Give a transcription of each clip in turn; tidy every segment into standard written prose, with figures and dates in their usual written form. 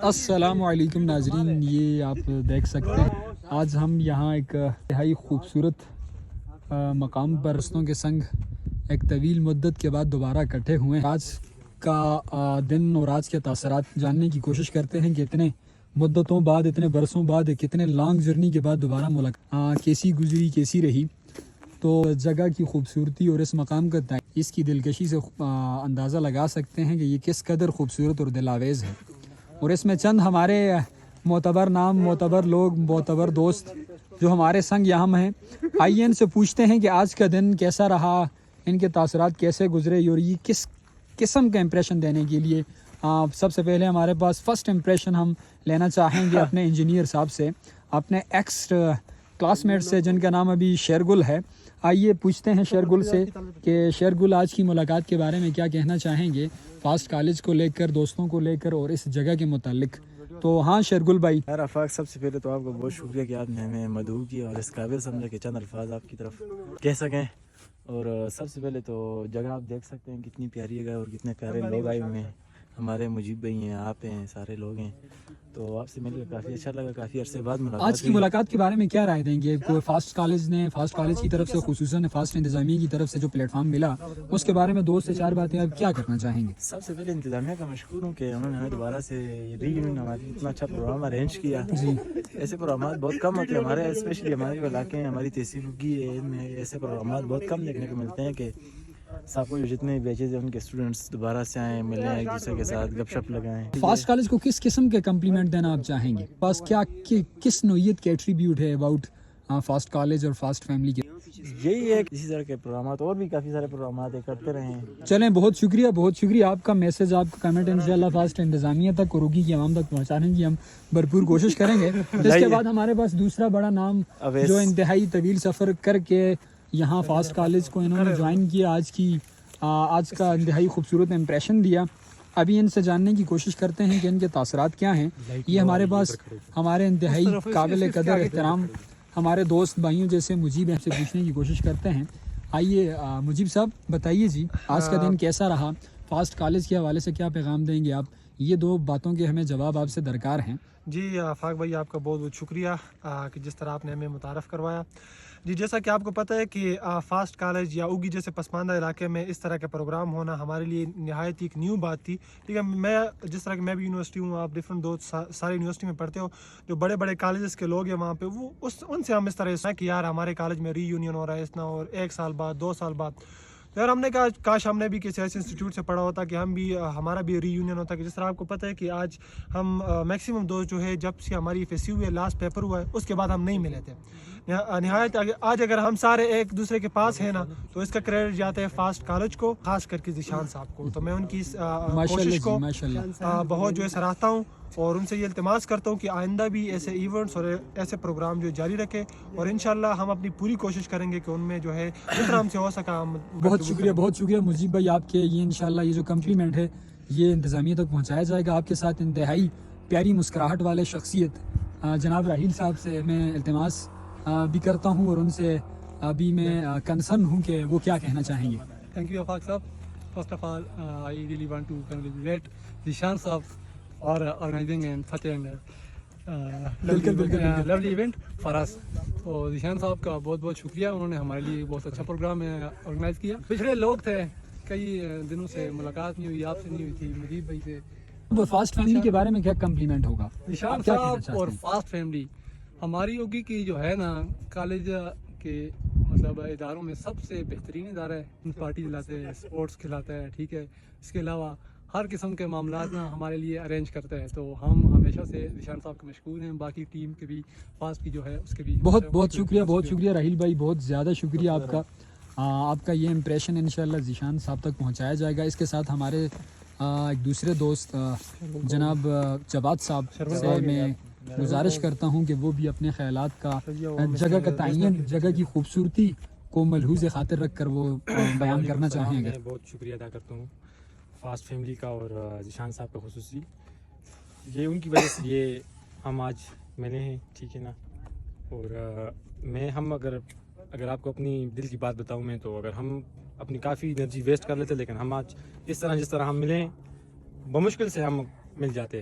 السلام علیکم ناظرین، یہ آپ دیکھ سکتے ہیں آج ہم یہاں ایک انتہائی خوبصورت مقام پر دوستوں کے سنگ ایک طویل مدت کے بعد دوبارہ اکٹھے ہوئے ہیں۔ آج کا دن اور آج کے تاثرات جاننے کی کوشش کرتے ہیں کہ اتنے مدتوں بعد، اتنے برسوں بعد، کتنے لانگ جرنی کے بعد دوبارہ ملاقات کیسی گزری، کیسی رہی۔ تو جگہ کی خوبصورتی اور اس مقام کا اس کی دلکشی سے اندازہ لگا سکتے ہیں کہ یہ کس قدر خوبصورت اور دلاویز ہے۔ اور اس میں چند ہمارے معتبر نام، معتبر لوگ، معتبر دوست جو ہمارے سنگ یہاں ہیں، آئیے ان سے پوچھتے ہیں کہ آج کا دن کیسا رہا، ان کے تاثرات کیسے گزرے اور یہ کس قسم کا امپریشن دینے کے لیے۔ سب سے پہلے ہمارے پاس فرسٹ امپریشن ہم لینا چاہیں گے اپنے انجینئر صاحب سے، اپنے ایکس کلاس میٹ سے جن کا نام ابھی شیرگل ہے۔ آئیے پوچھتے ہیں شیرگل سے کہ شیرگل آج کی ملاقات کے بارے میں کیا کہنا چاہیں گے، فاسٹ کالج کو لے کر، دوستوں کو لے کر اور اس جگہ کے متعلق۔ تو ہاں شیرگل بھائی۔ یار آفاق، سب سے پہلے تو آپ کو بہت شکریہ کہ آپ نے ہمیں مدعو کیا اور اس قابل سمجھا کہ چند الفاظ آپ کی طرف کہہ سکیں۔ اور سب سے پہلے تو جگہ آپ دیکھ سکتے ہیں کتنی پیاری جگہ اور کتنے پیارے لوگ آئے ہوئے ہیں، ہمارے مجیب بھائی ہیں، آپ ہیں، سارے لوگ ہیں۔ تو آپ سے مل کر کافی اچھا لگا، کافی عرصے بعد ملاقات آج کی ملاقات کے بارے میں کیا رائے دیں گے؟ کوئی فاسٹ کالج کی طرف سے، خصوصاً فاسٹ انتظامیہ کی طرف سے جو پلیٹ فارم ملا، اس کے بارے میں دو سے چار باتیں آپ کیا کرنا چاہیں گے؟ سب سے پہلے انتظامیہ کا مشکور ہوں کہ انہوں نے ہمیں دوبارہ سے ری یونین ہماری اتنا اچھا پروگرام ارینج کیا۔ جی، ایسے پروگرامات بہت کم ہوتے ہیں ہمارے، اسپیشلی ہمارے جو علاقے ہیں، ہماری تحصیل اگی ہے، ان میں ایسے پروگرامات بہت کم دیکھنے کو ملتے ہیں کہ سب کو جتنے بیچز ہیں ان کے اسٹوڈنٹس دوبارہ سے آئیں، ملیں، ایک دوسرے کے ساتھ گپ شپ لگائیں۔ فاسٹ کالج کو کس قسم کے کمپلیمنٹ دینا آپ چاہیں گے؟ پاس کیا کس نوعیت کے ایٹریبیوٹ ہے اباؤٹ فاسٹ کالج اور فاسٹ فیملی کے؟ یہی ہے کہ اسی طرح کے پروگرامات اور بھی کافی سارے پروگرامات کرتے رہیں۔ چلیں، بہت شکریہ، بہت شکریہ۔ آپ کا میسج، آپ کا کمنٹ انشاءاللہ فاسٹ انتظامیہ تک اور اروگی کی عوام تک پہنچانے کی ہم بھرپور کوشش کریں گے۔ اس کے بعد ہمارے پاس دوسرا بڑا نام جو انتہائی طویل سفر کر کے یہاں فاسٹ کالج کو انہوں نے جوائن کیا، آج کا انتہائی خوبصورت امپریشن دیا۔ ابھی ان سے جاننے کی کوشش کرتے ہیں کہ ان کے تاثرات کیا ہیں۔ یہ ہمارے پاس ہمارے انتہائی قابل قدر احترام ہمارے دوست بھائیوں جیسے مجیب ہیں سے پوچھنے کی کوشش کرتے ہیں۔ آئیے مجیب صاحب بتائیے جی، آج کا دن کیسا رہا؟ فاسٹ کالج کے حوالے سے کیا پیغام دیں گے آپ؟ یہ دو باتوں کے ہمیں جواب آپ سے درکار ہیں۔ جی آفاق بھائی، آپ کا بہت بہت شکریہ کہ جس طرح آپ نے ہمیں متعارف کروایا۔ جی جیسا کہ آپ کو پتہ ہے کہ فاسٹ کالج یا اوگی جیسے پسماندہ علاقے میں اس طرح کا پروگرام ہونا ہمارے لیے نہایت ایک نیو بات تھی۔ ٹھیک ہے، میں جس طرح کہ میں بھی یونیورسٹی ہوں، آپ ڈفرینٹ دوست سارے یونیورسٹی میں پڑھتے ہو، جو بڑے بڑے کالجز کے لوگ ہیں وہاں پہ، وہ ان سے ہم اس طرح کہ یار ہمارے کالج میں ری یونین ہو رہا ہے، اس نہ اور 1 سال بعد 2 سال بعد۔ تو یار ہم نے کہا کاش ہم نے بھی کسی ایسے انسٹیٹیوٹ سے پڑھا ہوتا کہ ہم بھی ہمارا بھی ری یونین ہوتا، کہ جس طرح آپ کو پتہ ہے کہ آج ہم میکسیمم دوست جو ہے جب سے ہماری FSC ہوئی ہے، لاسٹ پیپر ہوا ہے، اس کے بعد ہم نہیں ملے تھے نہایت۔ آج اگر ہم سارے ایک دوسرے کے پاس ہیں نا، تو اس کا کریڈٹ جاتا ہے فاسٹ کالج کو، خاص کر کے ذیشان صاحب کو۔ تو میں ان کی اس کوشش کو بہت جو ہے سراہتا ہوں اور ان سے یہ التماس کرتا ہوں کہ آئندہ بھی ایسے ایونٹس اور ایسے پروگرام جو جاری رکھے، اور انشاءاللہ ہم اپنی پوری کوشش کریں گے کہ ان میں جو ہے جتنا ہم سے ہو سکا ہم۔ بہت شکریہ، بہت شکریہ مجیب بھائی، آپ کے یہ انشاءاللہ یہ جو کمپلیمنٹ ہے یہ انتظامیہ تک پہنچایا جائے گا۔ آپ کے ساتھ انتہائی پیاری مسکراہٹ والے شخصیت جناب راحیل صاحب سے میں التماس بھی کرتا ہوں اور ان سے ابھی میں کنسرن ہوں کہ وہ کیا کہنا چاہیں گے۔ Thank you آفاق صاحب. First of all, I really want to congratulate Zishan صاحب for organizing and such a lovely event for us. تو ذیشان صاحب کا بہت بہت شکریہ، انہوں نے ہمارے لیے بہت اچھا پروگرام آرگنائز کیا۔ پچھڑے لوگ تھے، کئی دنوں سے ملاقات نہیں ہوئی، آپ سے نہیں ہوئی تھی، مجیب بھائی سے۔ فاسٹ فیملی کے بارے میں کیا کمپلیمنٹ ہوگا؟ ذیشان صاحب اور فاسٹ فیملی ہماری ہوگی کہ جو ہے نا کالج کے مطلب اداروں میں سب سے بہترین ادارہ ہے، پارٹی دلاتے ہیں، اسپورٹس کھلاتا ہے، ٹھیک ہے، اس کے علاوہ ہر قسم کے معاملات نا ہمارے لیے ارینج کرتا ہے۔ تو ہم ہمیشہ سے ذیشان صاحب کے مشکور ہیں، باقی ٹیم کے بھی، فاسٹ کی جو ہے اس کے بھی بہت بہت شکریہ، بہت شکریہ راحیل بھائی، بہت زیادہ شکریہ آپ کا۔ آپ کا یہ امپریشن انشاءاللہ ذیشان صاحب تک پہنچایا جائے گا۔ اس کے ساتھ ہمارے ایک دوسرے دوست جناب جواد صاحب سے میں گزارش کرتا ہوں کہ وہ بھی اپنے خیالات کا، جگہ کا تعین، جگہ کی خوبصورتی کو ملحوظ خاطر رکھ کر وہ بیان کرنا چاہیں گے۔ میں بہت شکریہ ادا کرتا ہوں فاسٹ فیملی کا اور ذیشان صاحب کا خصوصی، یہ ان کی وجہ سے یہ ہم آج ملے ہیں، ٹھیک ہے نا۔ اور ہم اگر آپ کو اپنی دل کی بات بتاؤں میں، تو اگر ہم اپنی کافی انرجی ویسٹ کر لیتے، لیکن ہم آج اس طرح جس طرح ہم ملے ہیں، بمشکل سے ہم مل جاتے،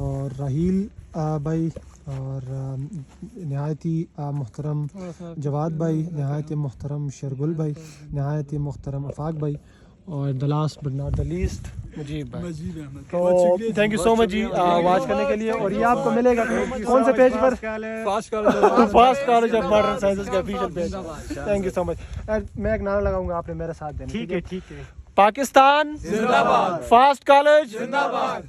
اور راہیل بھائی اور نہایت ہی محترم جواد بھائی, نہایت ہی محترم شیرگل بھائی, نہایت ہی محترم افاق بھائی, اور the last but not the least Mujeeb بھائی. تو تھینک یو سو مچ جی واچ کرنے کے لیے. اور یہ آپ کو ملے گا کون سے پیج پر؟ FAST college of modern sciences کے official page. Thank you so much. میں ایک نعرہ لگاؤں گا, آپ نے میرے ساتھ دینا. ٹھیک ہے. پاکستان زندہ باد, فاسٹ کالج زندہ باد.